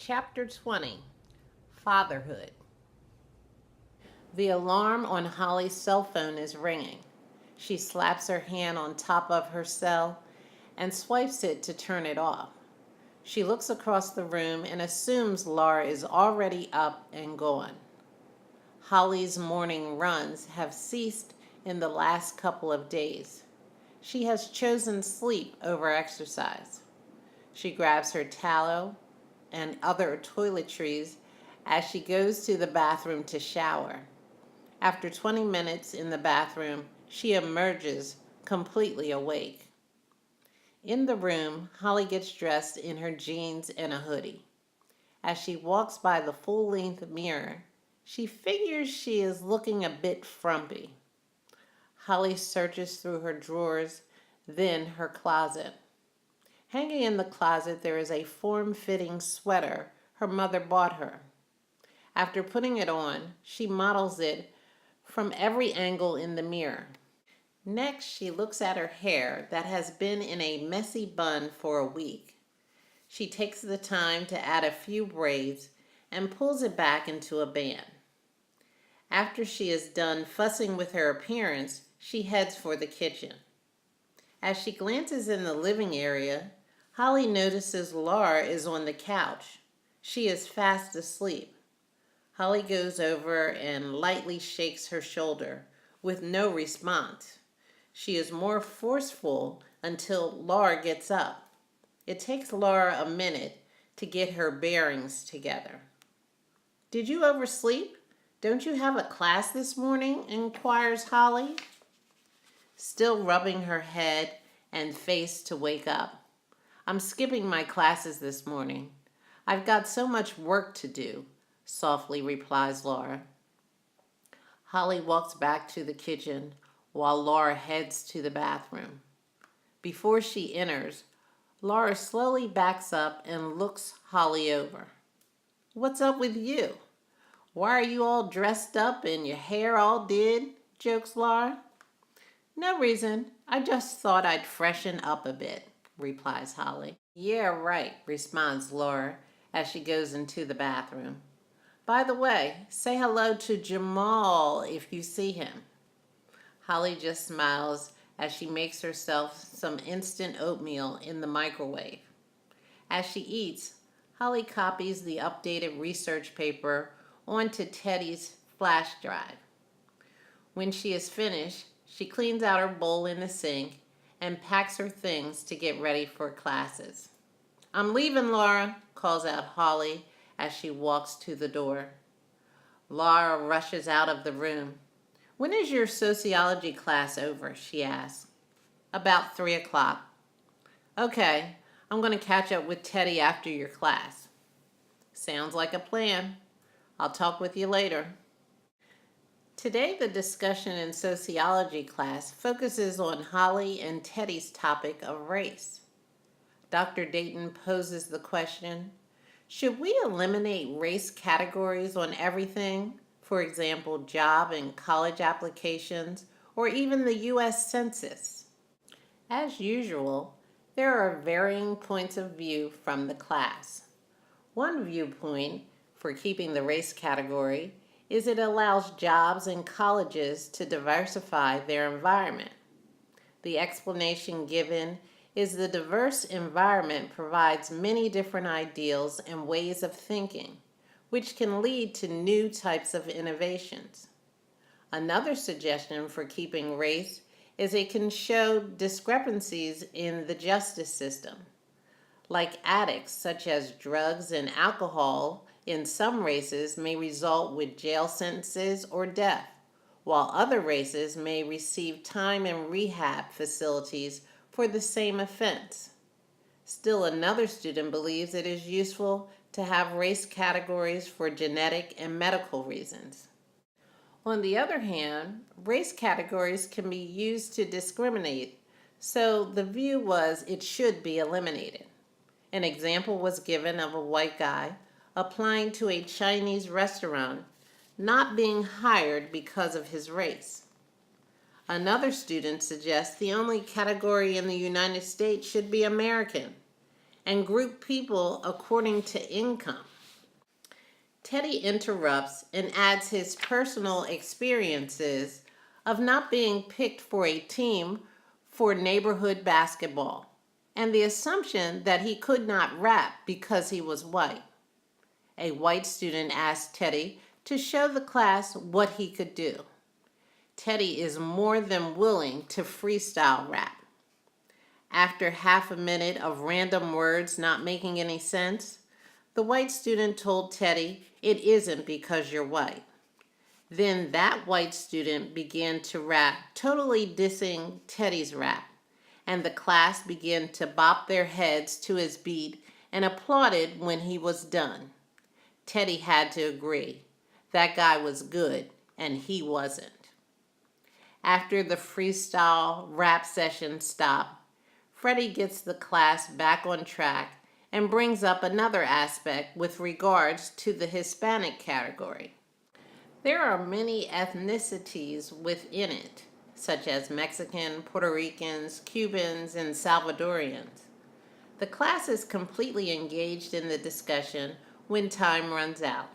Chapter 20, Fatherhood. The alarm on Holly's cell phone is ringing. She slaps her hand on top of her cell and swipes it to turn it off. She looks across the room and assumes Laura is already up and gone. Holly's morning runs have ceased in the last couple of days. She has chosen sleep over exercise. She grabs her tallow and other toiletries as she goes to the bathroom to shower. After 20 minutes in the bathroom, she emerges completely awake. In the room, Holly gets dressed in her jeans and a hoodie. As she walks by the full-length mirror, she figures she is looking a bit frumpy. Holly searches through her drawers, then her closet. Hanging in the closet, there is a form-fitting sweater her mother bought her. After putting it on, she models it from every angle in the mirror. Next, she looks at her hair that has been in a messy bun for a week. She takes the time to add a few braids and pulls it back into a band. After she is done fussing with her appearance, she heads for the kitchen. As she glances in the living area, Holly notices Laura is on the couch. She is fast asleep. Holly goes over and lightly shakes her shoulder with no response. She is more forceful until Laura gets up. It takes Laura a minute to get her bearings together. "Did you oversleep? Don't you have a class this morning?" inquires Holly, still rubbing her head and face to wake up. "I'm skipping my classes this morning. I've got so much work to do," softly replies Laura. Holly walks back to the kitchen while Laura heads to the bathroom. Before she enters, Laura slowly backs up and looks Holly over. "What's up with you? Why are you all dressed up and your hair all did?" jokes Laura. "No reason. I just thought I'd freshen up a bit," replies Holly. "Yeah, right," responds Laura as she goes into the bathroom. "By the way, say hello to Jamal if you see him." Holly just smiles as she makes herself some instant oatmeal in the microwave. As she eats, Holly copies the updated research paper onto Teddy's flash drive. When she is finished, she cleans out her bowl in the sink and packs her things to get ready for classes. "I'm leaving, Laura," calls out Holly as she walks to the door. Laura rushes out of the room. "When is your sociology class over?" she asks. "About 3 o'clock. "Okay, I'm going to catch up with Teddy after your class." "Sounds like a plan. I'll talk with you later." Today, the discussion in sociology class focuses on Holly and Teddy's topic of race. Dr. Dayton poses the question, should we eliminate race categories on everything? For example, job and college applications, or even the U.S. Census. As usual, there are varying points of view from the class. One viewpoint for keeping the race category is it allows jobs and colleges to diversify their environment. The explanation given is the diverse environment provides many different ideals and ways of thinking, which can lead to new types of innovations. Another suggestion for keeping race is it can show discrepancies in the justice system. Like addicts, such as drugs and alcohol, in some races may result with jail sentences or death, while other races may receive time in rehab facilities for the same offense. Still, another student believes it is useful to have race categories for genetic and medical reasons. On the other hand, race categories can be used to discriminate, so the view was it should be eliminated. An example was given of a white guy applying to a Chinese restaurant, not being hired because of his race. Another student suggests the only category in the United States should be American and group people according to income. Teddy interrupts and adds his personal experiences of not being picked for a team for neighborhood basketball and the assumption that he could not rap because he was white. A white student asked Teddy to show the class what he could do. Teddy is more than willing to freestyle rap. After half a minute of random words not making any sense, the white student told Teddy it isn't because you're white. Then that white student began to rap, totally dissing Teddy's rap, and the class began to bop their heads to his beat and applauded when he was done. Teddy had to agree. That guy was good, and he wasn't. After the freestyle rap session stopped, Freddie gets the class back on track and brings up another aspect with regards to the Hispanic category. There are many ethnicities within it, such as Mexican, Puerto Ricans, Cubans, and Salvadorians. The class is completely engaged in the discussion when time runs out.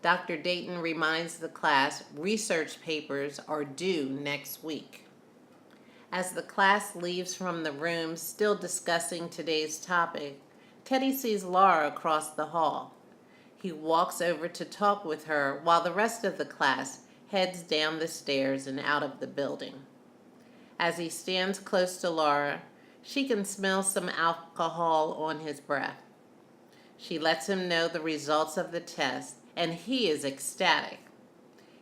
Dr. Dayton reminds the class research papers are due next week. As the class leaves from the room still discussing today's topic, Teddy sees Laura across the hall. He walks over to talk with her while the rest of the class heads down the stairs and out of the building. As he stands close to Laura, she can smell some alcohol on his breath. She lets him know the results of the test, and he is ecstatic.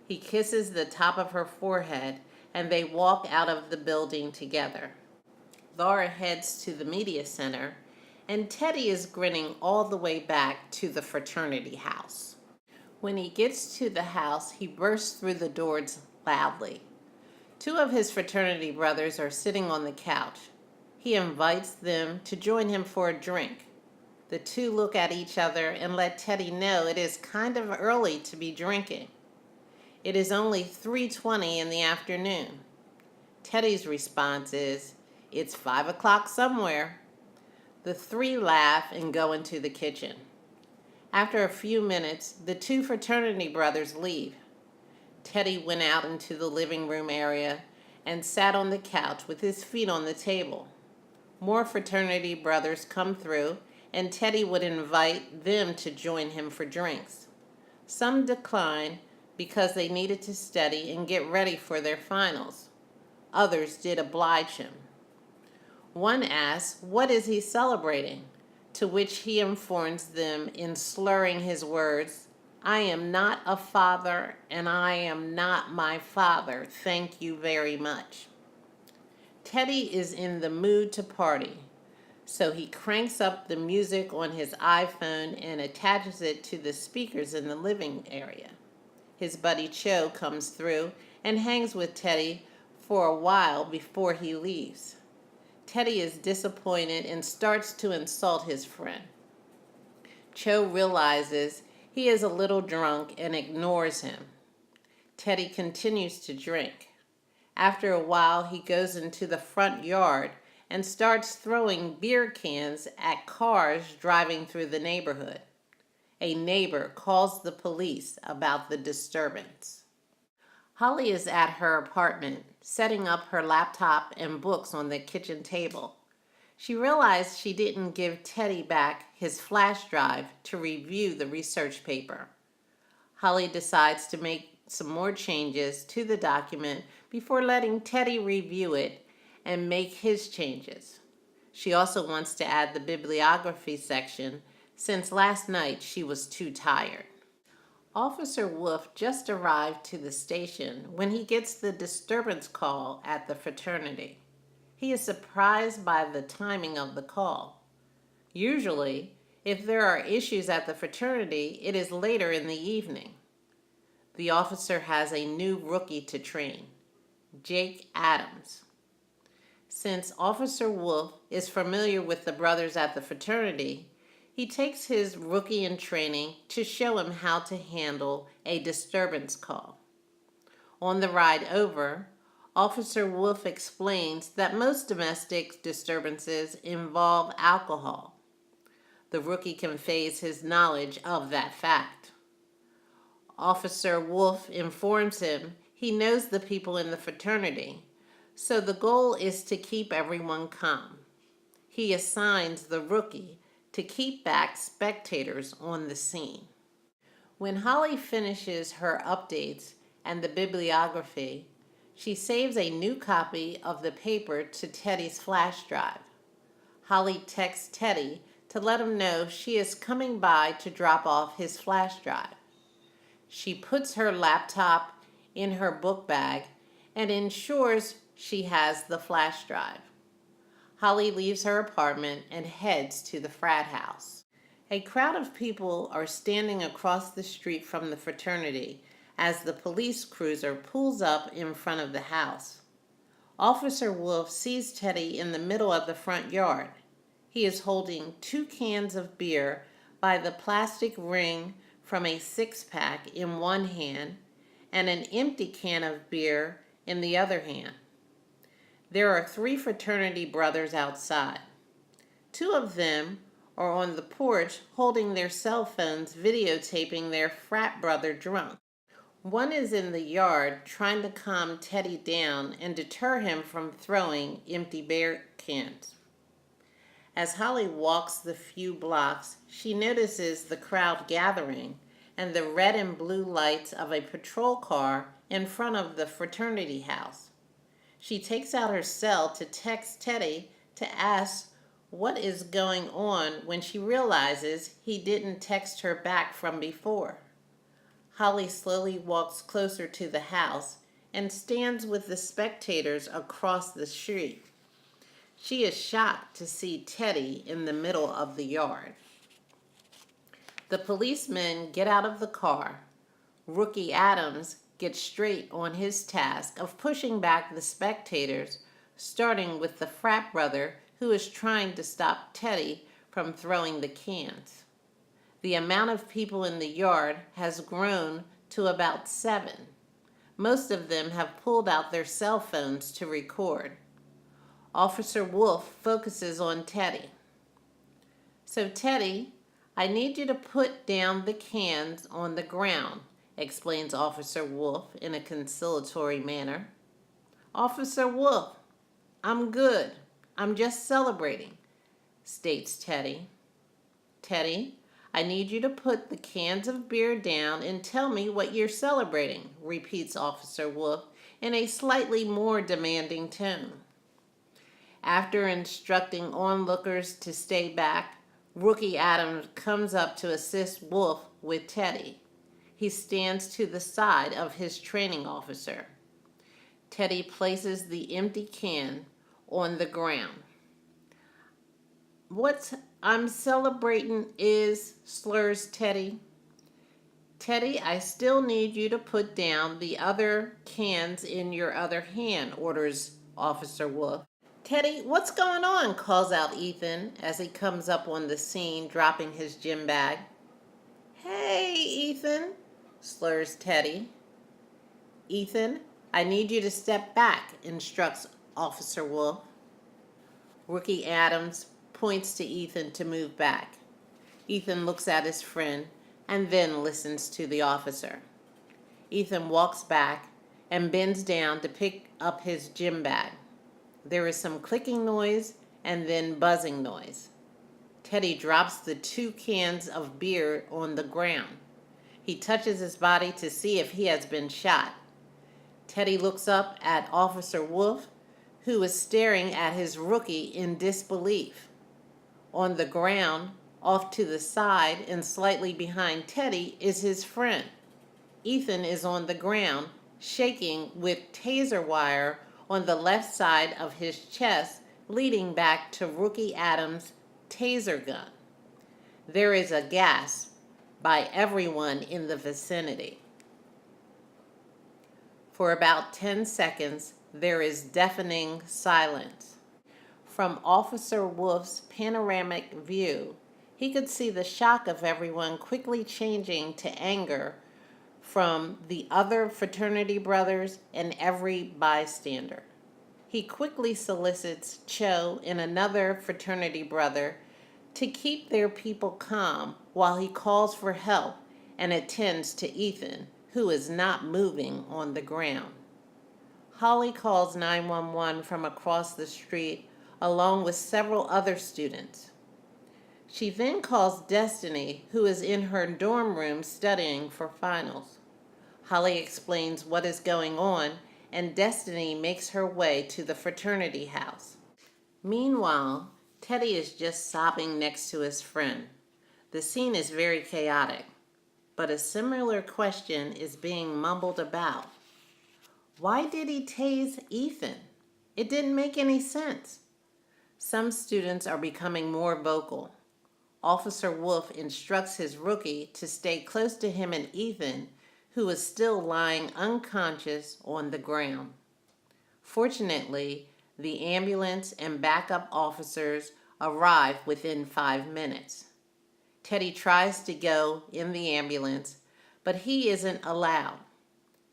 He kisses the top of her forehead, and they walk out of the building together. Laura heads to the media center, and Teddy is grinning all the way back to the fraternity house. When he gets to the house, he bursts through the doors loudly. Two of his fraternity brothers are sitting on the couch. He invites them to join him for a drink. The two look at each other and let Teddy know it is kind of early to be drinking. It is only 3:20 in the afternoon. Teddy's response is, "It's 5 o'clock somewhere." The three laugh and go into the kitchen. After a few minutes, the two fraternity brothers leave. Teddy went out into the living room area and sat on the couch with his feet on the table. More fraternity brothers come through, and Teddy would invite them to join him for drinks. Some declined because they needed to study and get ready for their finals. Others did oblige him. One asks, what is he celebrating? To which he informs them in slurring his words, "I am not a father, and I am not my father. Thank you very much." Teddy is in the mood to party, so he cranks up the music on his iPhone and attaches it to the speakers in the living area. His buddy Cho comes through and hangs with Teddy for a while before he leaves. Teddy is disappointed and starts to insult his friend. Cho realizes he is a little drunk and ignores him. Teddy continues to drink. After a while, he goes into the front yard and starts throwing beer cans at cars driving through the neighborhood. A neighbor calls the police about the disturbance. Holly is at her apartment, setting up her laptop and books on the kitchen table. She realized she didn't give Teddy back his flash drive to review the research paper. Holly decides to make some more changes to the document before letting Teddy review it and make his changes. She also wants to add the bibliography section since last night she was too tired. Officer Wolf just arrived to the station when he gets the disturbance call at the fraternity. He is surprised by the timing of the call. Usually, if there are issues at the fraternity, it is later in the evening. The officer has a new rookie to train, Jake Adams. Since Officer Wolf is familiar with the brothers at the fraternity, he takes his rookie in training to show him how to handle a disturbance call. On the ride over, Officer Wolf explains that most domestic disturbances involve alcohol. The rookie conveys his knowledge of that fact. Officer Wolf informs him he knows the people in the fraternity, so the goal is to keep everyone calm. He assigns the rookie to keep back spectators on the scene. When Holly finishes her updates and the bibliography, she saves a new copy of the paper to Teddy's flash drive. Holly texts Teddy to let him know she is coming by to drop off his flash drive. She puts her laptop in her book bag and ensures she has the flash drive. Holly leaves her apartment and heads to the frat house. A crowd of people are standing across the street from the fraternity as the police cruiser pulls up in front of the house. Officer Wolf sees Teddy in the middle of the front yard. He is holding 2 cans of beer by the plastic ring from a 6-pack in one hand and an empty can of beer in the other hand. There are 3 fraternity brothers outside. 2 of them are on the porch holding their cell phones videotaping their frat brother drunk. One is in the yard trying to calm Teddy down and deter him from throwing empty beer cans. As Holly walks the few blocks, she notices the crowd gathering and the red and blue lights of a patrol car in front of the fraternity house. She takes out her cell to text Teddy to ask what is going on when she realizes he didn't text her back from before. Holly slowly walks closer to the house and stands with the spectators across the street. She is shocked to see Teddy in the middle of the yard. The policemen get out of the car. Rookie Adams gets straight on his task of pushing back the spectators, starting with the frat brother who is trying to stop Teddy from throwing the cans. The amount of people in the yard has grown to about 7. Most of them have pulled out their cell phones to record. Officer Wolf focuses on Teddy. "So Teddy, I need you to put down the cans on the ground," explains Officer Wolf in a conciliatory manner. "Officer Wolf, I'm good. I'm just celebrating," states Teddy. "Teddy, I need you to put the cans of beer down and tell me what you're celebrating," repeats Officer Wolf in a slightly more demanding tone. After instructing onlookers to stay back, Rookie Adams comes up to assist Wolf with Teddy. He stands to the side of his training officer. Teddy places the empty can on the ground. "What I'm celebrating is," slurs Teddy. "Teddy, I still need you to put down the other cans in your other hand," orders Officer Wolf. "Teddy, what's going on?" calls out Ethan as he comes up on the scene, dropping his gym bag. "Hey, Ethan," slurs Teddy. "Ethan, I need you to step back," instructs Officer Wolf. Rookie Adams points to Ethan to move back. Ethan looks at his friend and then listens to the officer. Ethan walks back and bends down to pick up his gym bag. There is some clicking noise and then buzzing noise. Teddy drops the 2 cans of beer on the ground. He touches his body to see if he has been shot. Teddy looks up at Officer Wolf, who is staring at his rookie in disbelief. On the ground, off to the side and slightly behind Teddy, is his friend. Ethan is on the ground, shaking with taser wire on the left side of his chest, leading back to Rookie Adams' taser gun. There is a gasp by everyone in the vicinity. For about 10 seconds, there is deafening silence. From Officer Wolf's panoramic view, he could see the shock of everyone quickly changing to anger from the other fraternity brothers and every bystander. He quickly solicits Cho and another fraternity brother to keep their people calm while he calls for help and attends to Ethan, who is not moving on the ground. Holly calls 911 from across the street along with several other students. She then calls Destiny, who is in her dorm room studying for finals. Holly explains what is going on, and Destiny makes her way to the fraternity house. Meanwhile, Teddy is just sobbing next to his friend. The scene is very chaotic, but a similar question is being mumbled about. Why did he tase Ethan? It didn't make any sense. Some students are becoming more vocal. Officer Wolf instructs his rookie to stay close to him and Ethan, who is still lying unconscious on the ground. Fortunately, the ambulance and backup officers arrive within 5 minutes. Teddy tries to go in the ambulance, but he isn't allowed.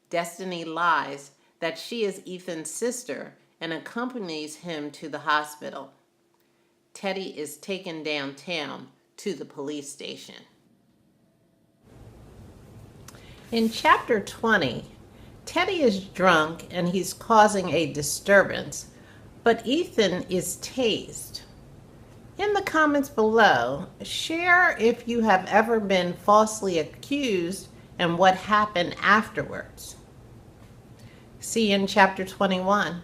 Destiny lies that she is Ethan's sister and accompanies him to the hospital. Teddy is taken downtown to the police station. In Chapter 20, Teddy is drunk and he's causing a disturbance, but Ethan is tased. In the comments below, share if you have ever been falsely accused and what happened afterwards. See you in Chapter 21.